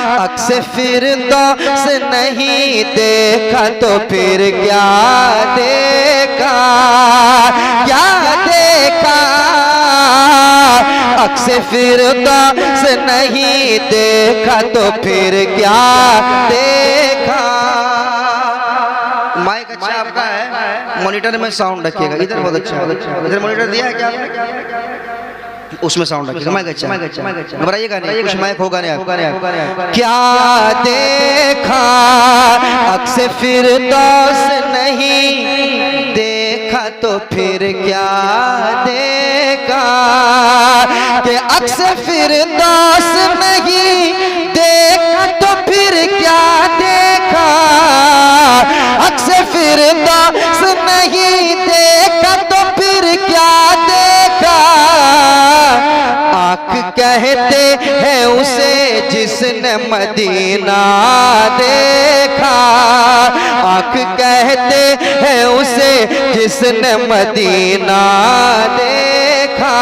अक्स फिरदौस नहीं देखा तो फिर क्या देखा, क्या देखा। अक्स फिरदौस नहीं देखा तो फिर क्या देखा। माइक अच्छा आपका है, मॉनिटर में साउंड रखिएगा। इधर बहुत अच्छा है, इधर मॉनिटर दिया है क्या आपने? उसमें साउंड रखिएगा। माइक अच्छा, घबराइएगा नहीं, कुछ माइक होगा नहीं। क्या देखा अक्स फिरदौस नहीं देखा तो फिर क्या देखा, कि अक्स फिरदौस नहीं देखा तो फिर क्या देखा। अक्स फिरदौस नहीं देखा तो फिर क्या देखा। आँख कहते हैं उसे जिसने मदीना देखा, आँख कहते हैं उसे जिसने मदीना देखा,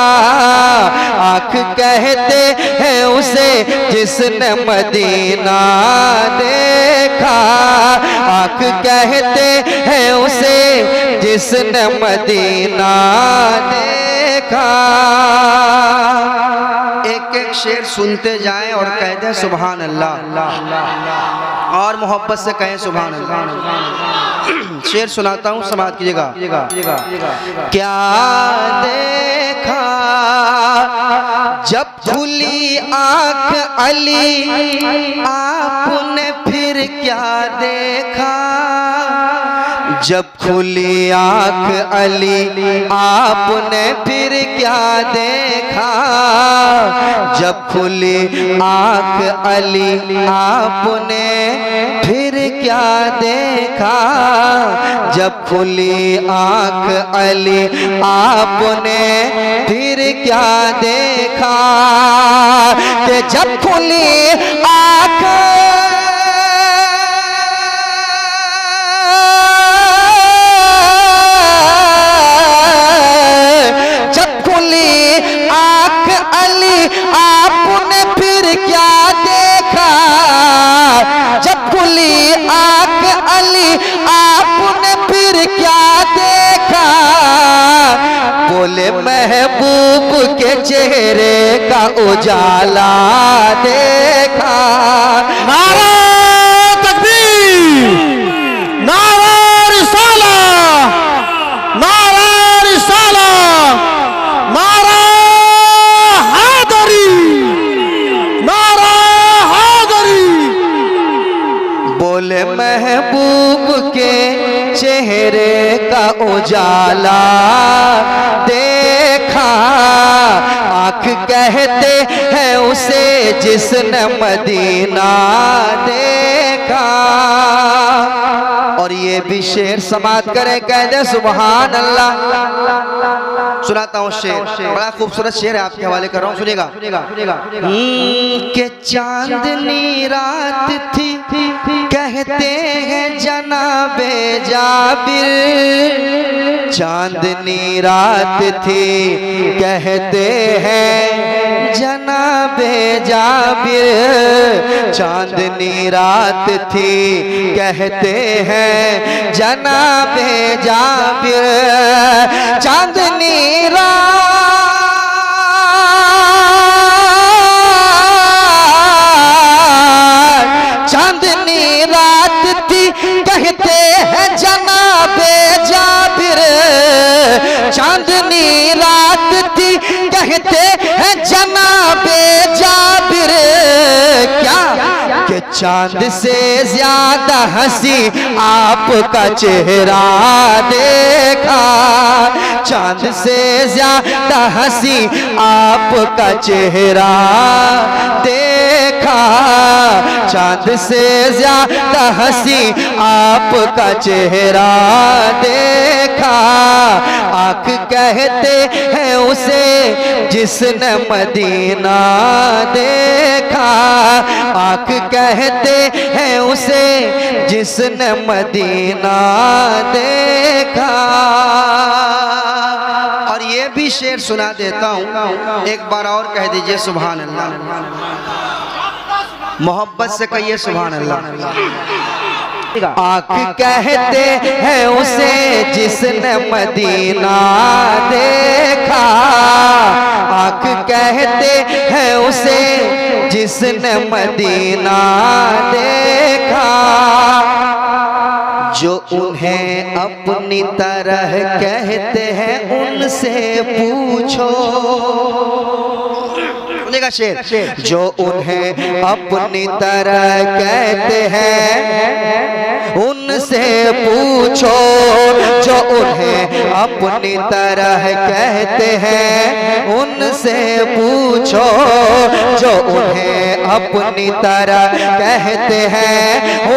आँख कहते हैं उसे जिसने मदीना देखा, आँख कहते हैं उसे जिसने मदीना देखा। एक एक शेर सुनते जाएं और कहते हैं सुभान अल्लाह, और मोहब्बत से कहें सुभान अल्लाह। शेर सुनाता हूँ, समाप्त कीजिएगा। क्या देखा जब खुली आँख अली आपने फिर क्या देखा। जब खुली आँख अली आपने फिर क्या देखा। जब खुली आँख अली आपने फिर क्या देखा। जब खुली आँख अली आपने फिर क्या देखा, कि जब खुली आँख आपने फिर क्या देखा। जब खुली आँख अली आपने फिर क्या देखा। बोले महबूब के चेहरे का उजाला देखा। नारा तकबीर, नारा रिसाला, नारा रिसाला, नारा बोले महबूब के चेहरे का उजाला देखा। आँख कहते हैं उसे जिसने मदीना देखा। और ये भी शेर समाप्त करें, कह दे सुभान अल्लाह। सुनाता हूँ शेर, बड़ा खूबसूरत शेर है, आपके हवाले कर रहा हूँ, सुनिएगा। कि चांदनी रात थी कहते हैं जनाबे जाबिर। चांदनी रात थी कहते हैं जनाबे जाबिर। चांदनी रात थी कहते हैं जनाबे जाबिर। चांदनी रात चांदनी रात थी कहते हैं जनाबे जाबिर। चांदनी रात थी कहते हैं जनाबे जाबिर। क्या कि चांद से ज्यादा हंसी आपका चेहरा देखा। चांद से ज्यादा हंसी आपका चेहरा देखा। चांद से ज्यादा हंसी आपका चेहरा देखा। आँख कहते हैं उसे जिसने मदीना देखा। आँख कहते हैं उसे जिसने मदीना देखा। और ये भी शेर सुना देता हूँ, एक बार और कह दीजिए सुभान अल्लाह। मोहब्बत से कहिए सुभान अल्लाह। आँख कहते हैं उसे जिसने मदीना देखा, आँख कहते हैं उसे जिसने मदीना देखा। जो उन्हें अपनी तरह कहते हैं उनसे पूछो, सुनेगा शेर। जो उन्हें अपनी तरह कहते हैं उनसे पूछो, जो उन्हें अपनी तरह कहते हैं उनसे पूछो, जो उन्हें अपनी तरह कहते हैं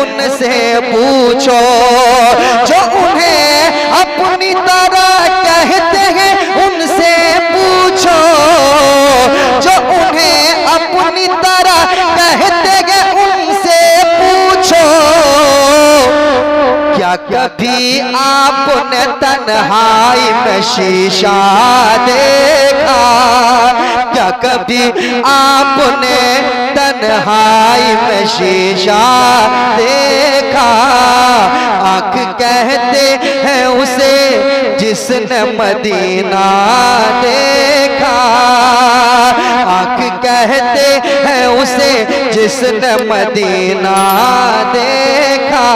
उनसे पूछो, जो उन्हें अपनी तरह कहते हैं उनसे पूछो, जो उन्हें अपनी तरह कहते हैं उनसे पूछो। क्या कभी आपने तन्हाई में शीशा देखा, क्या कभी आपने तन्हाई में शीशा देखा। आँख कहते हैं उसे जिसने मदीना देखा, आँख कहते हैं उसे जिसने मदीना देखा,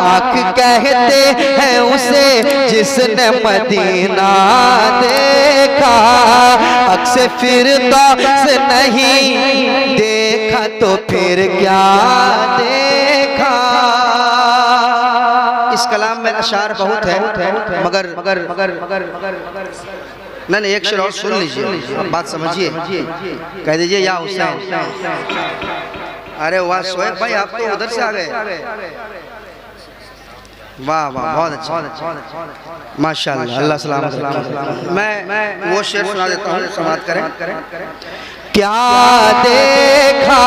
आँख कहते हैं उसे जिसने मदीना देखा। अक्से फिर से नहीं देखा तो फिर क्या देखा। इस कलाम में अशार बहुत है, मगर नहीं एक शेर और सुन लीजिए, अब बात समझिए। कह दीजिए या हुसैन। अरे वाह शोएब भाई, आप तो उधर से आ गए। वाह वाह, बहुत अच्छा माशाल्लाह, अल्लाह सलामत रखे। मैं वो शेर सुना देता हूँ, समाप्त करें। क्या देखा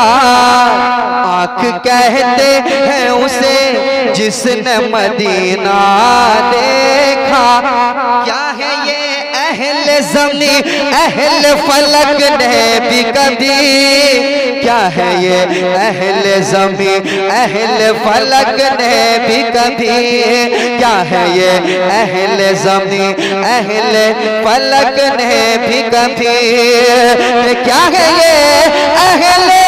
आँख कहते हैं उसे जिसने मदीना देखा। क्या है ये अहले ज़मी अहले फलक ने भी कभी, क्या है ये अहले ज़मी अहले फलक ने भी कभी, क्या है ये अहले ज़मी अहले फलक ने भी कभी, क्या है ये अहले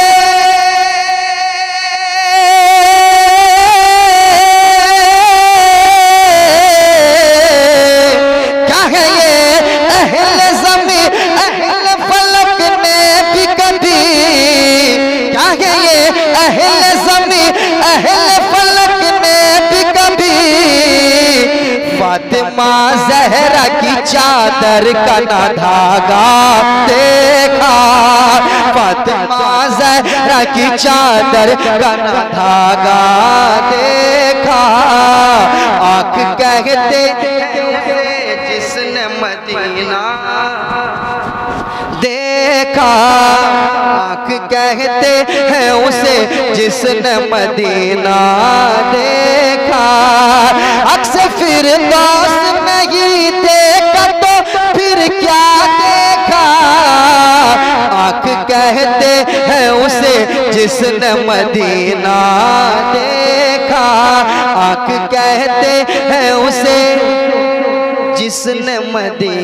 फातिमा ज़हरा की चादर का ना धागा देखा, फातिमा ज़हरा की चादर का ना धागा देखा। आँख कहते जिसने मदीना देखा, आँख कहते हैं उसे जिसने मदीना देखा। अक्सर फिर दोस्त नहीं देखा तो फिर क्या देखा। आँख कहते हैं उसे जिसने मदीना देखा, आँख कहते हैं उसे जिसने मदीना